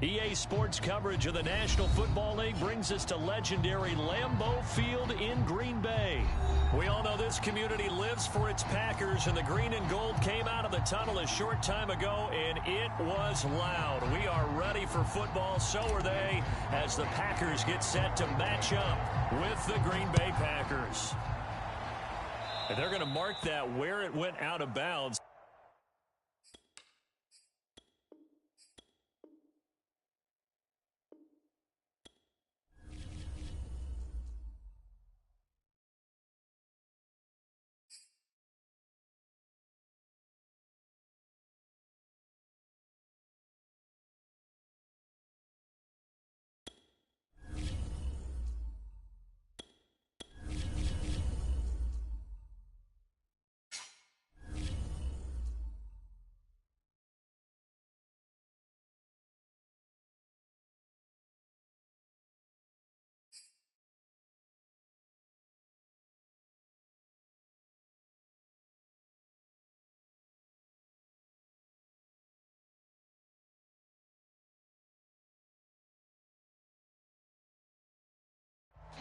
EA Sports coverage of the National Football League brings us to legendary Lambeau Field in Green Bay. We all know this community lives for its Packers, and the green and gold came out of the tunnel a short time ago, and it was loud. We are ready for football, so are they, as the Packers get set to match up with the Green Bay Packers. And they're going to mark that where it went out of bounds.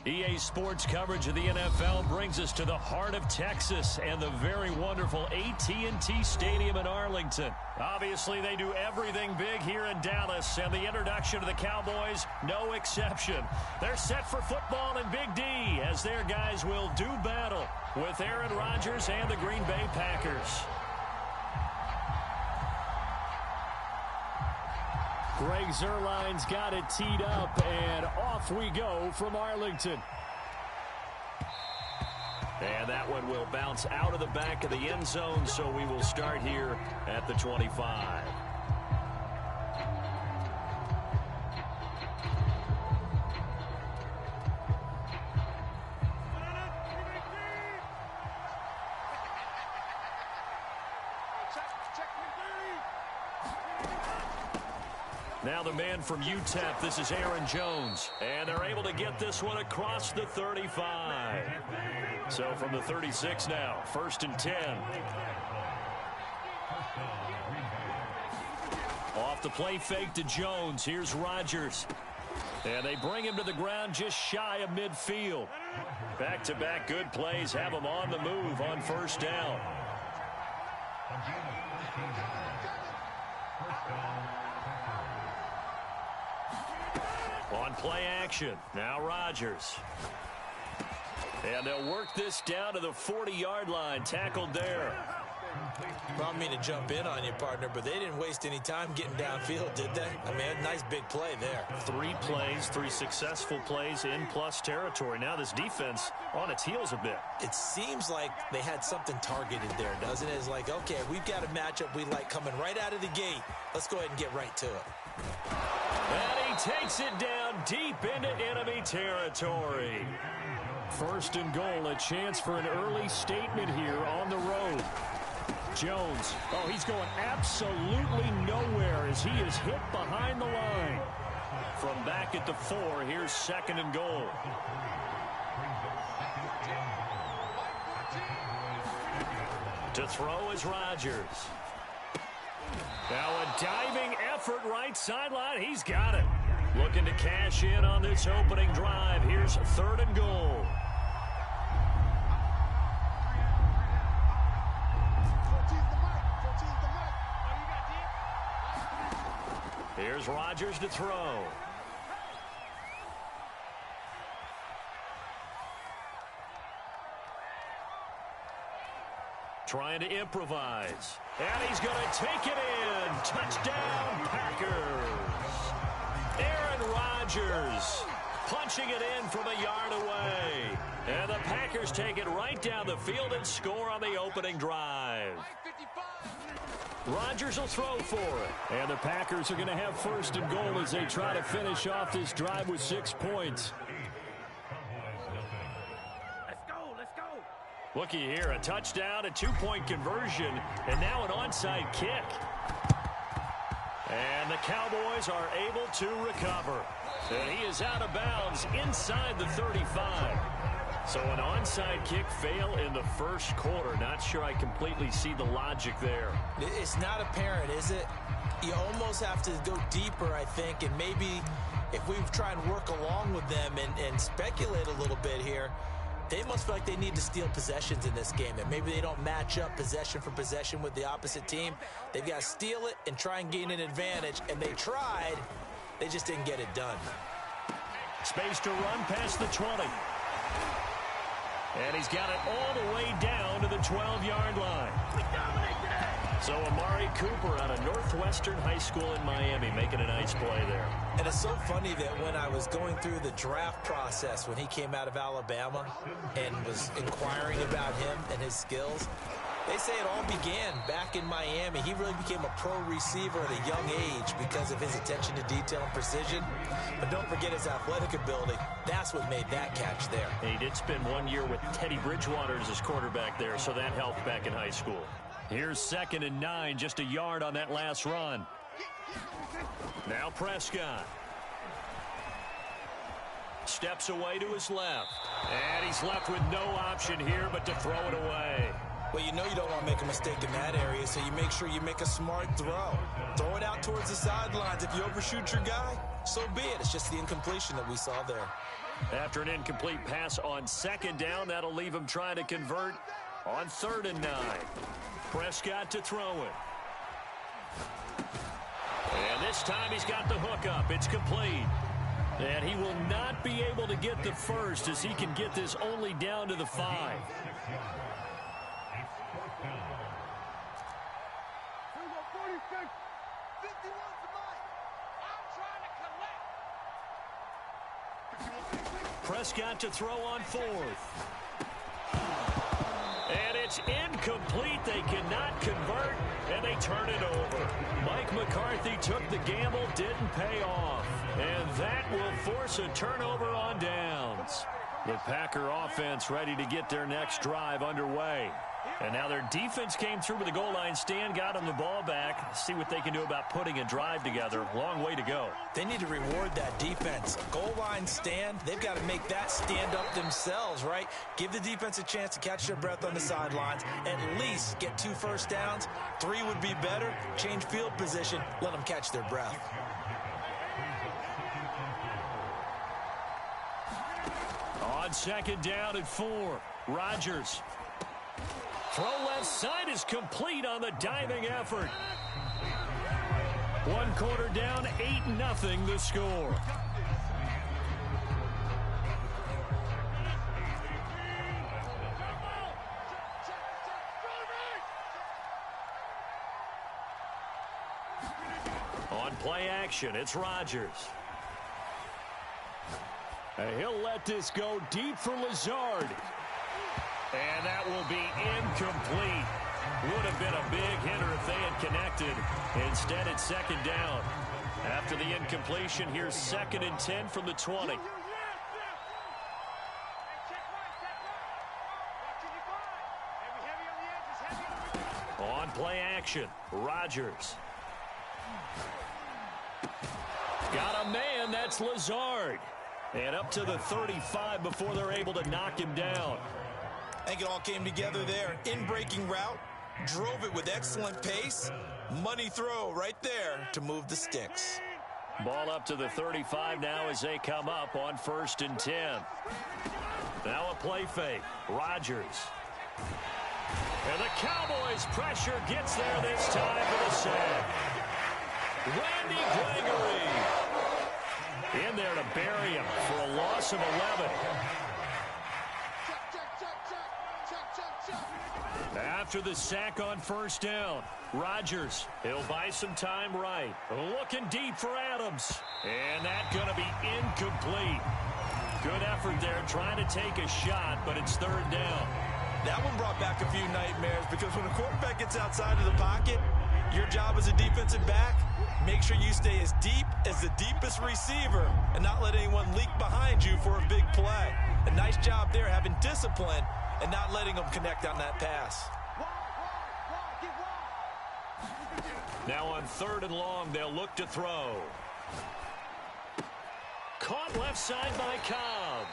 EA Sports coverage of the NFL brings us to the heart of Texas and the very wonderful AT&T Stadium in Arlington. Obviously, they do everything big here in Dallas, and the introduction of the Cowboys, no exception. They're set for football in Big D as their guys will do battle with Aaron Rodgers and the Green Bay Packers. Greg Zuerlein's got it teed up, and off we go from Arlington. And that one will bounce out of the back of the end zone, so we will start here at the 25. Now the man from UTEP, this is Aaron Jones. And they're able to get this one across the 35. So from the 36 now, 1st and 10. Off the play fake to Jones. Here's Rodgers. And they bring him to the ground just shy of midfield. Back-to-back good plays have him on the move on 1st down. On play action, now Rodgers. And they'll work this down to the 40-yard line, tackled there. Well, I mean to jump in on you, partner, but they didn't waste any time getting downfield, did they? I mean, a nice big play there. 3 plays, 3 successful plays in plus territory. Now this defense on its heels a bit. It seems like they had something targeted there, doesn't it? It's like, okay, we've got a matchup we like coming right out of the gate. Let's go ahead and get right to it. And he takes it down deep into enemy territory. 1st and goal, a chance for an early statement here on the road. Jones, oh, he's going absolutely nowhere as he is hit behind the line. From back at the 4, here's 2nd and goal. To throw is Rodgers. Now a diving effort right sideline. He's got it. Looking to cash in on this opening drive. Here's 3rd and goal. Here's Rodgers to throw. Trying to improvise. And he's going to take it in. Touchdown, Packers. Aaron Rodgers punching it in from a yard away. And the Packers take it right down the field and score on the opening drive. Rodgers will throw for it. And the Packers are going to have 1st and goal as they try to finish off this drive with 6 points. Looky here, a touchdown, a 2-point conversion, and now an onside kick. And the Cowboys are able to recover. And he is out of bounds inside the 35. So an onside kick fail in the 1st quarter. Not sure I completely see the logic there. It's not apparent, is it? you almost have to go deeper, I think, and maybe if we try and work along with them and speculate a little bit here, they must feel like they need to steal possessions in this game, and maybe they don't match up possession for possession with the opposite team. They've got to steal it and try and gain an advantage, and they tried. They just didn't get it done. Space to run past the 20. And he's got it all the way down to the 12-yard line. So Amari Cooper out of Northwestern High School in Miami making a nice play there. And it's so funny that when I was going through the draft process when he came out of Alabama and was inquiring about him and his skills, they say it all began back in Miami. He really became a pro receiver at a young age because of his attention to detail and precision. But don't forget his athletic ability. That's what made that catch there. And he did spend 1 year with Teddy Bridgewater as his quarterback there, so that helped back in high school. Here's 2nd and 9, just a yard on that last run. Now Prescott. Steps away to his left. And he's left with no option here but to throw it away. Well, you know you don't want to make a mistake in that area, so you make sure you make a smart throw. Throw it out towards the sidelines. If you overshoot your guy, so be it. It's just the incompletion that we saw there. After an incomplete pass on 2nd down, that'll leave him trying to convert on 3rd and 9. Prescott to throw it. And this time he's got the hook up. It's complete. And he will not be able to get the first as he can get this only down to the 5. Prescott to throw on 4th. And it's incomplete. They cannot convert, and they turn it over. Mike McCarthy took the gamble, didn't pay off. And that will force a turnover on downs. The Packer offense ready to get their next drive underway. And now their defense came through with the goal line stand, got them the ball back. See what they can do about putting a drive together. Long way to go. They need to reward that defense. A goal line stand, they've got to make that stand up themselves, right? Give the defense a chance to catch their breath on the sidelines. At least get 2 first downs. 3 would be better. Change field position. Let them catch their breath. On 2nd down and 4, Rodgers. Throw left side is complete on the diving effort. 1 quarter down, 8-0 the score. On play action, it's Rodgers. And he'll let this go deep for Lazard. And that will be incomplete. Would have been a big hitter if they had connected. Instead, it's 2nd down. After the incompletion, here's 2nd and 10 from the 20. On play action, Rodgers. Got a man, that's Lazard. And up to the 35 before they're able to knock him down. I think it all came together there. In-breaking route, drove it with excellent pace. Money throw right there to move the sticks. Ball up to the 35 now as they come up on 1st and 10. Now a play fake. Rodgers. And the Cowboys pressure gets there this time for the sack. Randy Gregory in there to bury him for a loss of 11. After the sack on 1st down, Rodgers, he'll buy some time right. Looking deep for Adams. And that's going to be incomplete. Good effort there trying to take a shot, but it's 3rd down. That one brought back a few nightmares because when a quarterback gets outside of the pocket, your job as a defensive back, make sure you stay as deep as the deepest receiver and not let anyone leak behind you for a big play. A nice job there having discipline and not letting them connect on that pass. Now on 3rd and long, they'll look to throw. Caught left side by Cobb.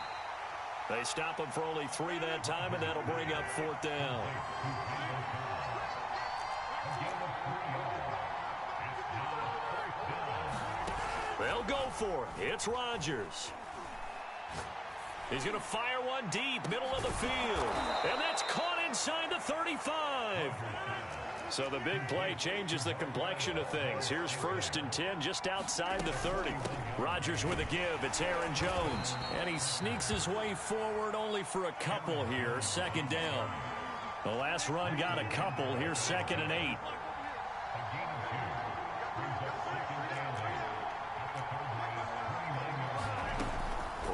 They stop him for only 3 that time, and that'll bring up 4th down. They'll go for it. It's Rodgers. He's going to fire one deep, middle of the field. And that's caught inside the 35. So the big play changes the complexion of things. Here's 1st and 10 just outside the 30. Rodgers with a give. It's Aaron Jones. And he sneaks his way forward only for a couple here. 2nd down. The last run got a couple. Here's 2nd and 8.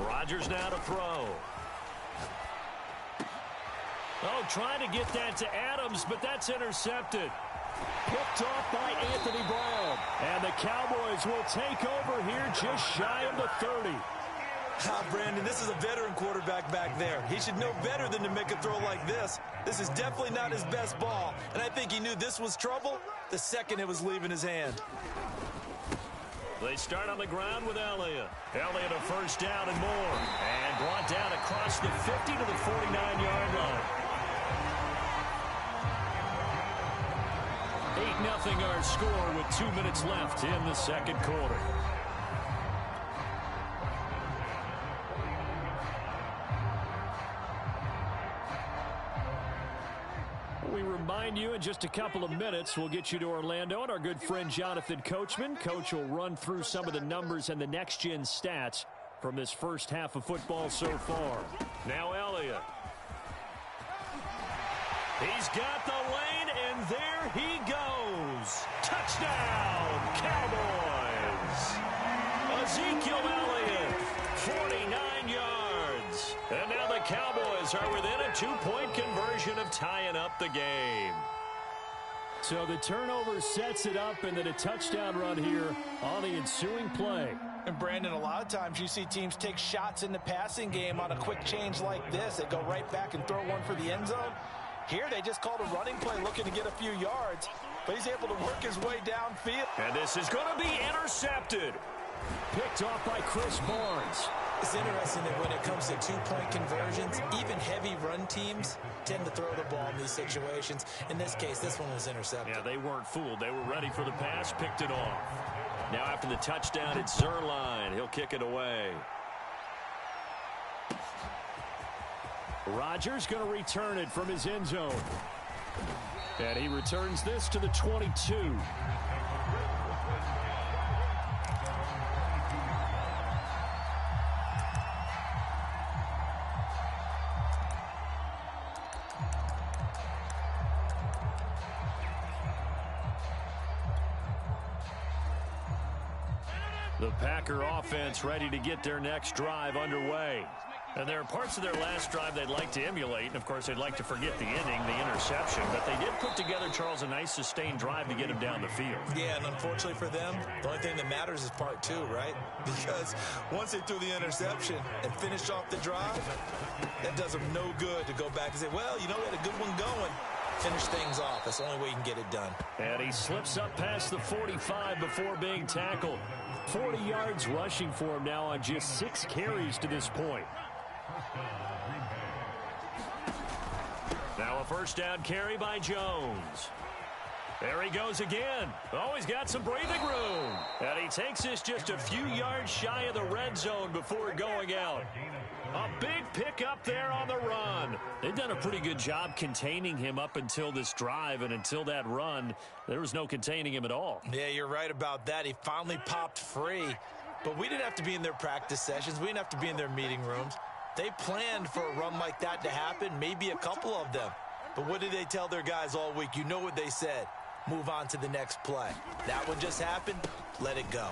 Rodgers now to throw. Oh, trying to get that to Adams, but that's intercepted. Picked off by Anthony Brown. And the Cowboys will take over here just shy of the 30. Brandon, this is a veteran quarterback back there. He should know better than to make a throw like this. This is definitely not his best ball, and I think he knew this was trouble the second it was leaving his hand. They start on the ground with Elliott. Elliott a 1st down and more. And brought down across the 50 to the 49-yard line. 8-0 our score with 2 minutes left in the 2nd quarter. We remind you in just a couple of minutes we'll get you to Orlando and our good friend Jonathan Coachman. Coach will run through some of the numbers and the next-gen stats from this first half of football so far. Now Elliott. He's got the lane, and there he goes. Touchdown, Cowboys. Ezekiel Elliott, 49 yards. And now the Cowboys are within a 2-point conversion of tying up the game. So the turnover sets it up, and then a touchdown run here on the ensuing play. And Brandon, a lot of times you see teams take shots in the passing game on a quick change like this. They go right back and throw one for the end zone. Here they just called a running play looking to get a few yards, but he's able to work his way downfield. And this is going to be intercepted. Picked off by Chris Barnes. It's interesting that when it comes to 2-point conversions, even heavy run teams tend to throw the ball in these situations. In this case, this one was intercepted. Yeah, they weren't fooled. They were ready for the pass, picked it off. Now after the touchdown, it's Zerline. He'll kick it away. Rodgers going to return it from his end zone. And he returns this to the 22. The Packer offense ready to get their next drive underway. And there are parts of their last drive they'd like to emulate. And, of course, they'd like to forget the inning, the interception. But they did put together, Charles, a nice sustained drive to get him down the field. Yeah, and unfortunately for them, the only thing that matters is part 2, right? Because once they threw the interception and finished off the drive, that does them no good to go back and say, well, you know, we had a good one going. Finish things off. That's the only way you can get it done. And he slips up past the 45 before being tackled. 40 yards rushing for him now on just 6 carries to this point. Now a 1st down carry by Jones. There he goes again. Oh, he's got some breathing room. And he takes this just a few yards shy of the red zone before going out. A big pickup there on the run. They've done a pretty good job containing him up until this drive, and until that run, there was no containing him at all. Yeah, you're right about that. He finally popped free. But we didn't have to be in their practice sessions. We didn't have to be in their meeting rooms. They planned for a run like that to happen, maybe a couple of them. But what did they tell their guys all week? You know what they said. Move on to the next play. That one just happened. Let it go.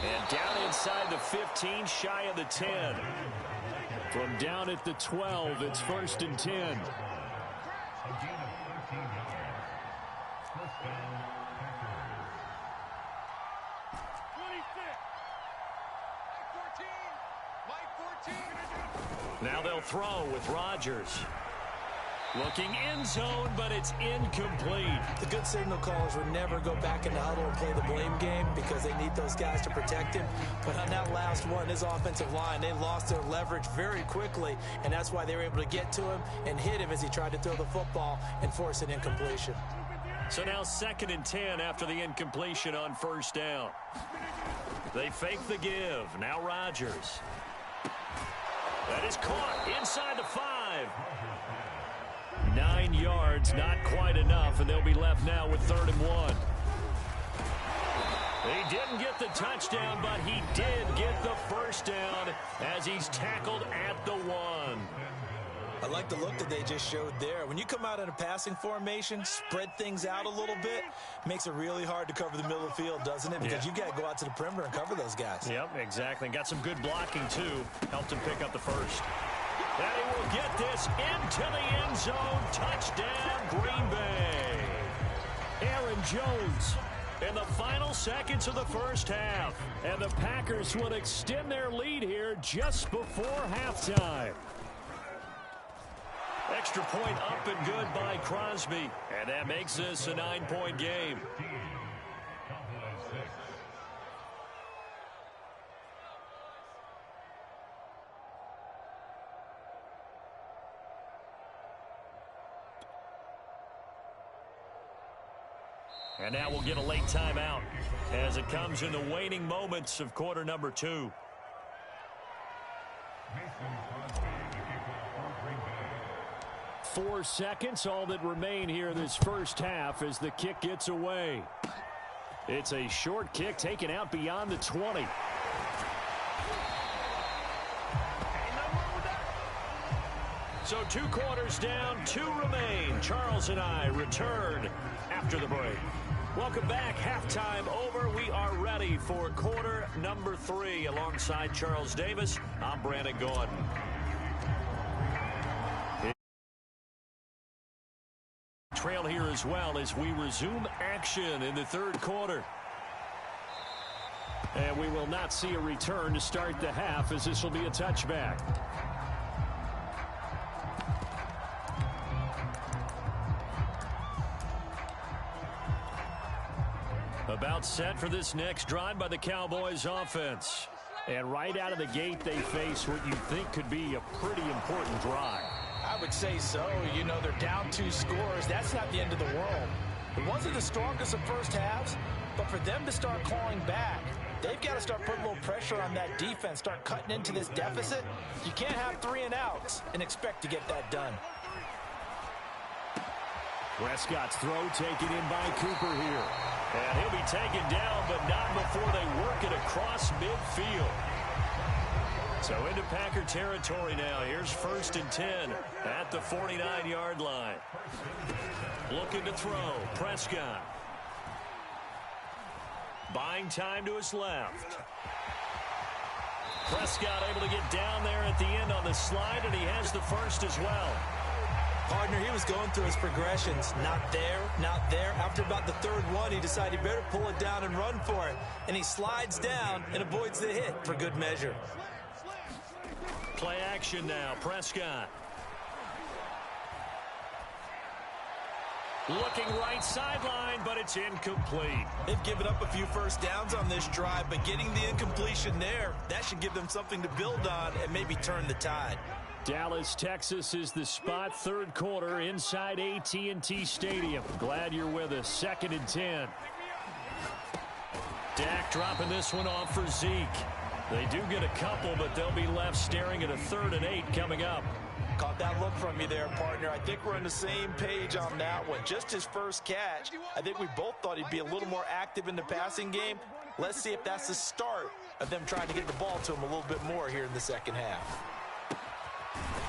And down inside the 15, shy of the 10. From down at the 12, it's 1st and 10. Now they'll throw with Rodgers. Looking end zone, but it's incomplete. The good signal callers would never go back in the huddle and play the blame game because they need those guys to protect him. But on that last one, his offensive line, they lost their leverage very quickly, and that's why they were able to get to him and hit him as he tried to throw the football and force an incompletion. So now 2nd and 10 after the incompletion on first down. They fake the give. Now Rodgers. That is caught inside the 5. 9 yards, not quite enough, and they'll be left now with 3rd and 1. He didn't get the touchdown, but he did get the first down as he's tackled at the 1. I like the look that they just showed there. When you come out in a passing formation, spread things out a little bit, makes it really hard to cover the middle of the field, doesn't it? Because you got to go out to the perimeter and cover those guys. Yep, exactly. Got some good blocking, too. Helped him pick up the first. And he will get this into the end zone. Touchdown, Green Bay. Aaron Jones in the final seconds of the first half. And the Packers will extend their lead here just before halftime. Extra point up and good by Crosby. And that makes this a 9-point game. And now we'll get a late timeout as it comes in the waning moments of quarter number 2. Four seconds, all that remain here this first half as the kick gets away. It's a short kick taken out beyond the 20. So 2 quarters down, 2 remain. Charles and I return after the break. Welcome back. Halftime over. We are ready for quarter number 3. Alongside Charles Davis, I'm Brandon Gordon. Trail here as well as we resume action in the 3rd quarter. And we will not see a return to start the half as this will be a touchback. About set for this next drive by the Cowboys offense. And right out of the gate, they face what you think could be a pretty important drive. I would say so. You know, they're down 2 scores. That's not the end of the world. It wasn't the strongest of first halves, but for them to start clawing back, they've got to start putting a little pressure on that defense, start cutting into this deficit. You can't have 3 and outs and expect to get that done. Prescott's throw taken in by Cooper here. And he'll be taken down, but not before they work it across midfield. So into Packer territory now. Here's 1st and 10 at the 49-yard line. Looking to throw. Prescott. Buying time to his left. Prescott able to get down there at the end on the slide, and he has the first as well. Partner, he was going through his progressions. Not there, not there. After about the 3rd one, he decided he better pull it down and run for it. And he slides down and avoids the hit for good measure. Play action now. Prescott. Looking right sideline, but it's incomplete. They've given up a few first downs on this drive, but getting the incompletion there, that should give them something to build on and maybe turn the tide. Dallas, Texas is the spot. 3rd quarter inside AT&T Stadium. Glad you're with us. 2nd and 10. Dak dropping this one off for Zeke. They do get a couple, but they'll be left staring at a 3rd and 8 coming up. Caught that look from you there, partner. I think we're on the same page on that one. Just his first catch. I think we both thought he'd be a little more active in the passing game. Let's see if that's the start of them trying to get the ball to him a little bit more here in the second half.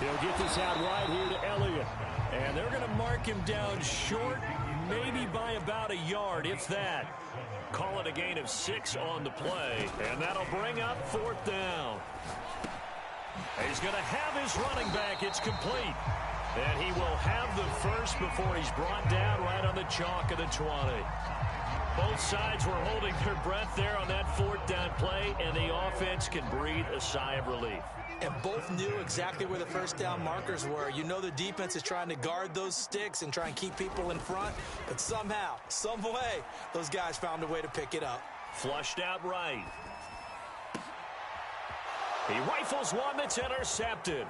He'll get this out wide here to Elliott. And they're going to mark him down short, maybe by about a yard, if that. Call it a gain of 6 on the play. And that'll bring up 4th down. He's going to have his running back. It's complete. And he will have the first before he's brought down right on the chalk of the 20. Both sides were holding their breath there on that 4th down play, and the offense can breathe a sigh of relief. And both knew exactly where the first down markers were. You know the defense is trying to guard those sticks and try and keep people in front. But somehow, some way, those guys found a way to pick it up. Flushed out right. He rifles one that's intercepted.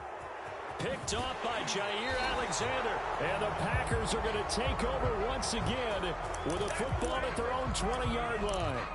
Picked off by Jair Alexander. And the Packers are going to take over once again with a football at their own 20-yard line.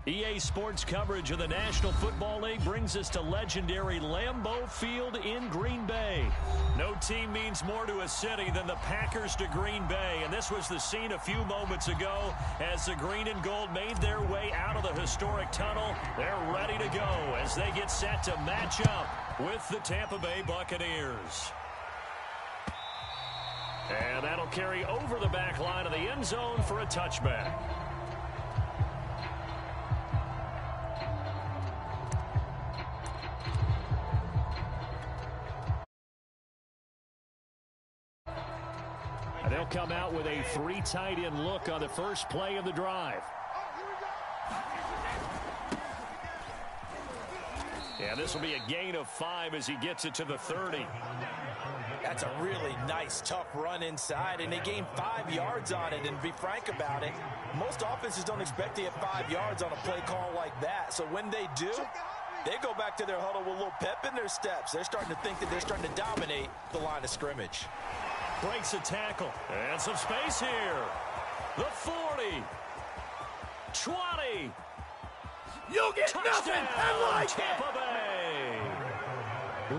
EA Sports coverage of the National Football League brings us to legendary Lambeau Field in Green Bay. No team means more to a city than the Packers to Green Bay, and this was the scene a few moments ago as the green and gold made their way out of the historic tunnel. They're ready to go as they get set to match up with the Tampa Bay Buccaneers. And that'll carry over the back line of the end zone for a touchback. They'll come out with a 3 tight end look on the first play of the drive. Yeah, this will be a gain of 5 as he gets it to the 30. That's a really nice, tough run inside, and they gained 5 yards on it. And to be frank about it, most offenses don't expect to get 5 yards on a play call like that. So when they do, they go back to their huddle with a little pep in their steps. They're starting to think that they're starting to dominate the line of scrimmage. Breaks a tackle. And some space here. The 40. 20. You'll get Touchdown, nothing unlike Tampa Bay.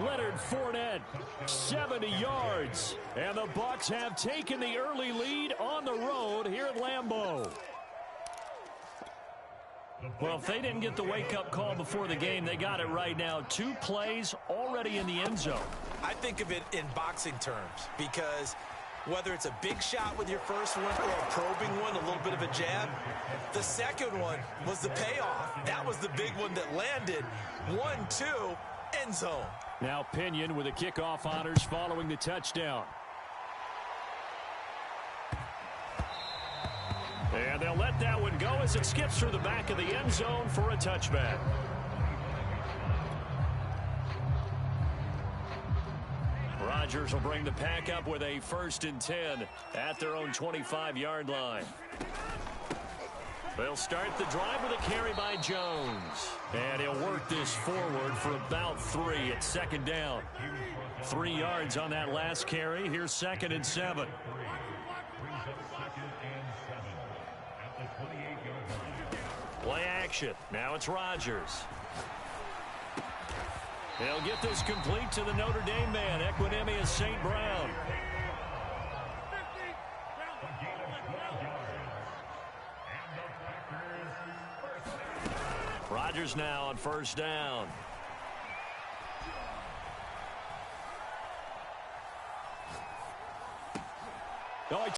Leonard Fournette, 70 yards. And the Bucs have taken the early lead on the road here at Lambeau. Well, if they didn't get the wake-up call before the game, they got it right now. 2 plays already in the end zone. I think of it in boxing terms because whether it's a big shot with your first one or a probing one, a little bit of a jab, the second one was the payoff. That was the big one that landed. 1-2, end zone. Now Pinion with the kickoff honors following the touchdown. And they'll let that one go as it skips through the back of the end zone for a touchback. Rodgers will bring the pack up with a 1st and 10 at their own 25-yard line. They'll start the drive with a carry by Jones. And he'll work this forward for about 3 at 2nd down. 3 yards on that last carry. Here's 2nd and 7. Play action. Now it's Rodgers. They'll get this complete to the Notre Dame man, Equinemius St. Brown. Rodgers now on 1st down.